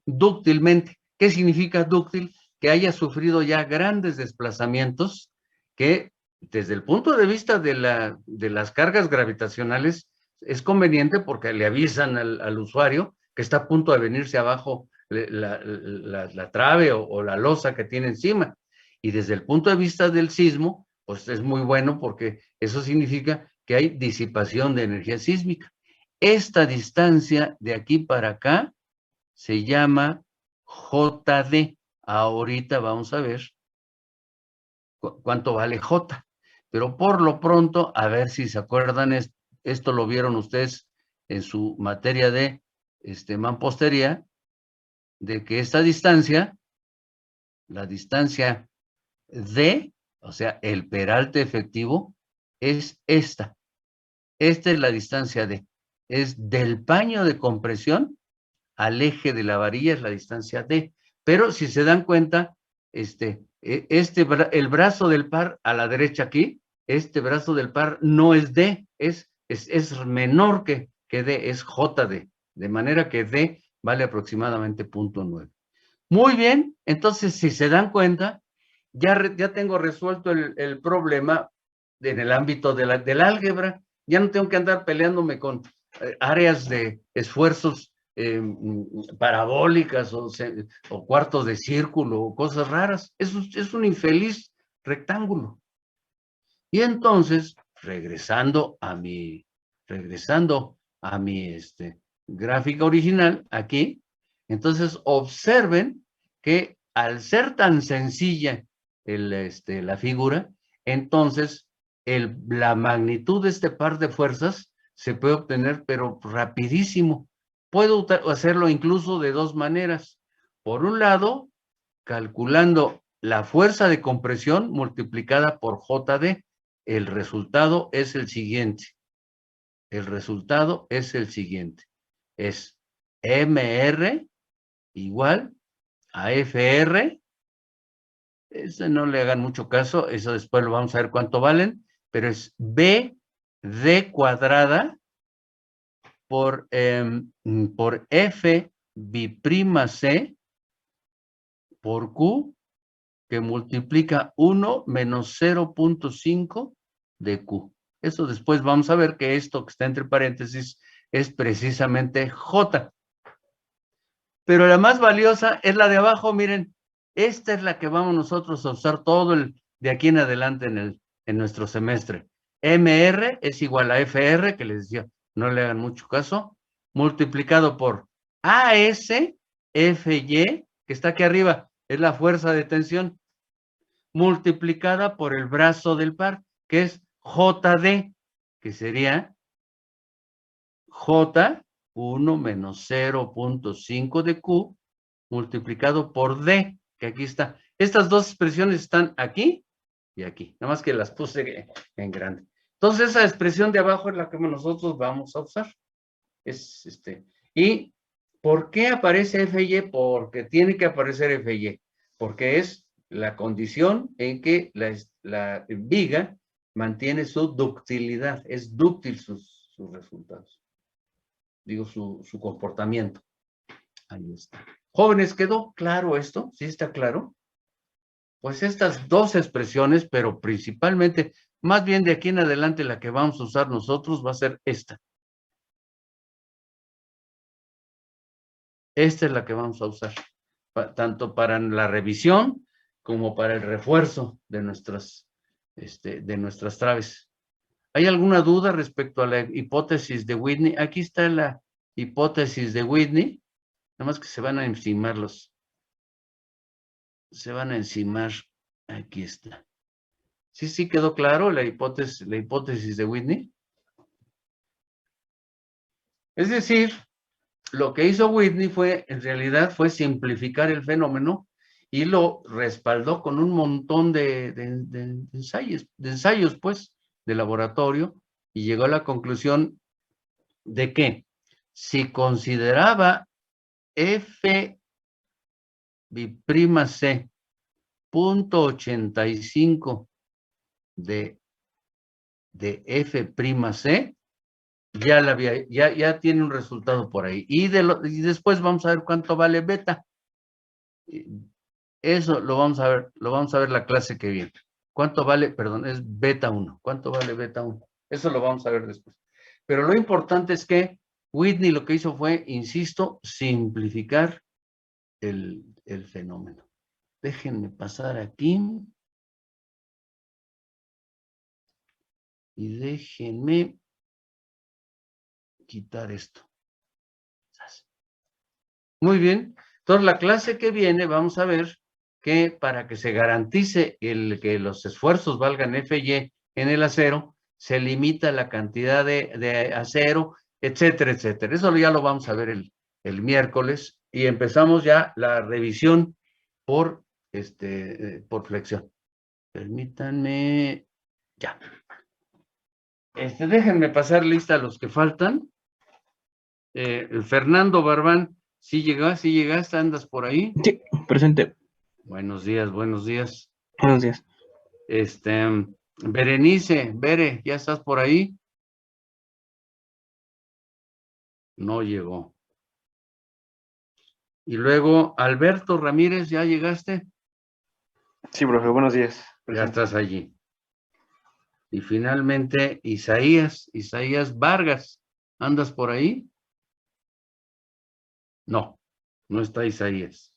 dúctilmente. ¿Qué significa dúctil? Que haya sufrido ya grandes desplazamientos que desde el punto de vista de las cargas gravitacionales es conveniente porque le avisan al usuario que está a punto de venirse abajo la trave o la losa que tiene encima. Y desde el punto de vista del sismo, pues es muy bueno porque eso significa que hay disipación de energía sísmica. Esta distancia de aquí para acá se llama JD. Ahorita vamos a ver cuánto vale J. Pero por lo pronto, a ver si se acuerdan, esto lo vieron ustedes en su materia de mampostería, de que esta distancia, la distancia D, o sea, el peralte efectivo, es esta. Esta es la distancia D. Es del paño de compresión al eje de la varilla, es la distancia D. Pero si se dan cuenta, el brazo del par a la derecha aquí, este brazo del par no es D, es menor que D, es JD. De manera que D vale aproximadamente 0.9. Muy bien, entonces si se dan cuenta, ya tengo resuelto el problema en el ámbito del álgebra. Ya no tengo que andar peleándome con áreas de esfuerzos parabólicas o cuartos de círculo o cosas raras. Es un infeliz rectángulo. Y entonces, regresando a mi gráfica original, aquí, entonces observen que al ser tan sencilla la figura, entonces la magnitud de este par de fuerzas se puede obtener, pero rapidísimo. Puedo hacerlo incluso de dos maneras. Por un lado, calculando la fuerza de compresión multiplicada por JD. El resultado es el siguiente. Es MR igual a FR. Eso no le hagan mucho caso, eso después lo vamos a ver cuánto valen, pero es BD cuadrada por F bi'C por Q, que multiplica 1 menos 0.5 de Q. Eso después vamos a ver que esto que está entre paréntesis es precisamente J. Pero la más valiosa es la de abajo, miren. Esta es la que vamos nosotros a usar todo de aquí en adelante en nuestro semestre. MR es igual a FR, que les decía, no le hagan mucho caso, multiplicado por AS, FY, que está aquí arriba, es la fuerza de tensión, multiplicada por el brazo del par, que es JD, que sería J 1 menos 0.5 de Q multiplicado por D, que aquí está. Estas dos expresiones están aquí y aquí, nada más que las puse en grande. Entonces, esa expresión de abajo es la que nosotros vamos a usar. ¿Y por qué aparece FY? Porque tiene que aparecer FY, porque es la condición en que la viga mantiene su ductilidad, es dúctil sus resultados. Digo, su comportamiento. Ahí está. Jóvenes, ¿quedó claro esto? ¿Sí está claro? Pues estas dos expresiones, pero principalmente, más bien de aquí en adelante la que vamos a usar nosotros va a ser esta. Esta es la que vamos a usar, tanto para la revisión como para el refuerzo de nuestras traves. ¿Hay alguna duda respecto a la hipótesis de Whitney? Aquí está la hipótesis de Whitney, nada más que se van a encimar aquí está. ¿Sí quedó claro la hipótesis de Whitney? Es decir, lo que hizo Whitney en realidad fue simplificar el fenómeno y lo respaldó con un montón de ensayos, pues, de laboratorio, y llegó a la conclusión de que si consideraba F' C 0.85 de F'C, ya tiene un resultado por ahí. Y después vamos a ver cuánto vale beta. Eso lo vamos a ver la clase que viene. ¿Cuánto vale? Perdón, es beta 1. ¿Cuánto vale beta 1? Eso lo vamos a ver después. Pero lo importante es que Whitney lo que hizo fue, insisto, simplificar el fenómeno. Déjenme pasar aquí. Y déjenme quitar esto. Muy bien. Entonces, la clase que viene vamos a ver que para que se garantice que los esfuerzos valgan FY en el acero, se limita la cantidad de acero, etcétera, etcétera. Eso ya lo vamos a ver el miércoles y empezamos ya la revisión por flexión. Permítanme, ya. Déjenme pasar lista a los que faltan. Fernando Barbán, ¿sí llegaste? ¿Andas por ahí? Sí, presente. Buenos días. Buenos días. Berenice, Bere, ¿ya estás por ahí? No llegó. Y luego, Alberto Ramírez, ¿ya llegaste? Sí, profe, buenos días. Ya estás allí. Y finalmente, Isaías Vargas, ¿andas por ahí? No está Isaías.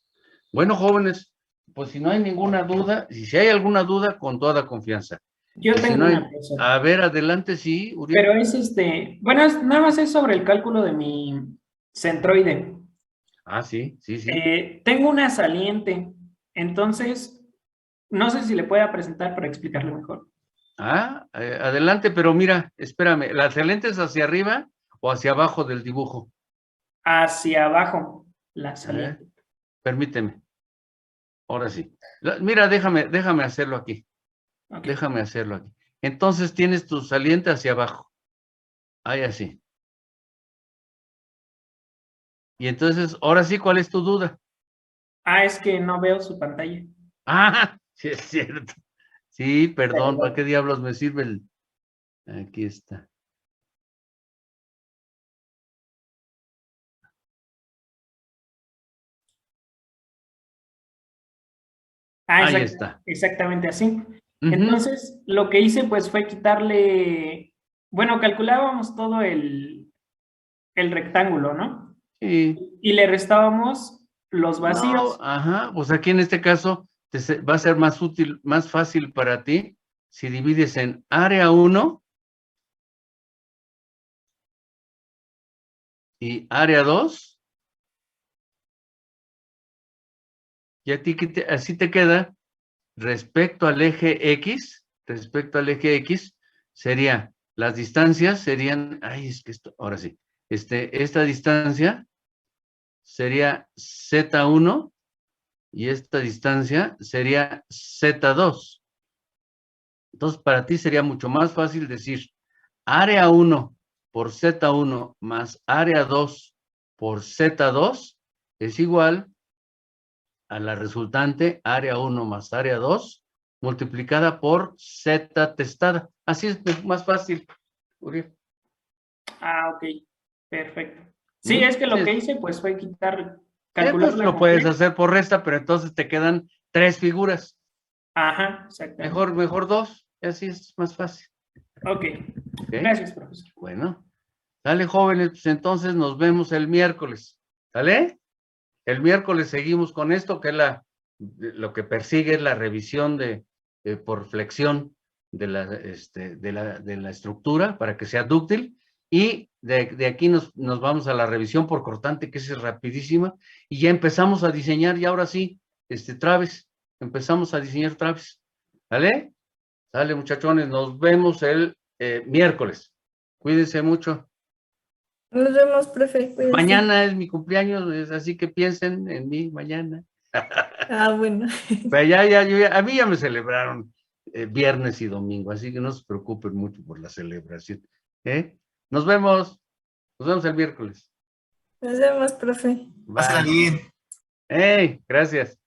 Bueno, jóvenes, pues si no hay ninguna duda, si hay alguna duda, con toda confianza. Yo Y tengo si no hay, una cosa. a ver, adelante, sí, Uriel. Pero es bueno, nada más es sobre el cálculo de mi centroide. Ah, sí. Tengo una saliente, entonces, no sé si le pueda presentar para explicarle mejor. Adelante, pero mira, espérame, ¿la saliente es hacia arriba o hacia abajo del dibujo? Hacia abajo, la saliente. Permíteme. Ahora sí. Mira, déjame hacerlo aquí. Okay. Déjame hacerlo aquí. Entonces tienes tu saliente hacia abajo. Ahí así. Y entonces, ahora sí, ¿cuál es tu duda? Es que no veo su pantalla. Sí es cierto. Sí, perdón, ¿para qué diablos me sirve el...? Aquí está. Ahí está. Exactamente así. Entonces, lo que hice pues fue quitarle, bueno, calculábamos todo el rectángulo, ¿no? Sí. Y le restábamos los vacíos. No, pues aquí en este caso va a ser más útil, más fácil para ti si divides en área 1 y área 2. Y a ti así te queda respecto al eje X, sería, las distancias serían, es que esto, ahora sí, esta distancia sería Z1 y esta distancia sería Z2. Entonces, para ti sería mucho más fácil decir área 1 por Z1 más área 2 por Z2 es igual a la resultante área 1 más área 2 multiplicada por Z testada. Así es más fácil, Uriel. Ah, ok. Perfecto. Sí, es que lo que hice pues fue calcular Pues la lo puedes completa. hacer por resta, pero entonces te quedan 3 figuras. Ajá, exactamente. Mejor 2, y así es más fácil. Ok. ¿Ok? Gracias, profesor. Bueno, dale, jóvenes, pues entonces nos vemos el miércoles. ¿Sale? El miércoles seguimos con esto, que es lo que persigue es la revisión por flexión de la estructura para que sea dúctil. Y de aquí nos vamos a la revisión por cortante, que es rapidísima. Y ya empezamos a diseñar, y ahora sí, traves. Empezamos a diseñar traves. ¿Vale? Sale, muchachones, nos vemos el miércoles. Cuídense mucho. Nos vemos, profe. Cuídese. Mañana es mi cumpleaños, así que piensen en mí mañana. Ah, bueno. Pero a mí ya me celebraron viernes y domingo, así que no se preocupen mucho por la celebración. Nos vemos el miércoles. Nos vemos, profe. Bye. Pásala bien. Hey, gracias.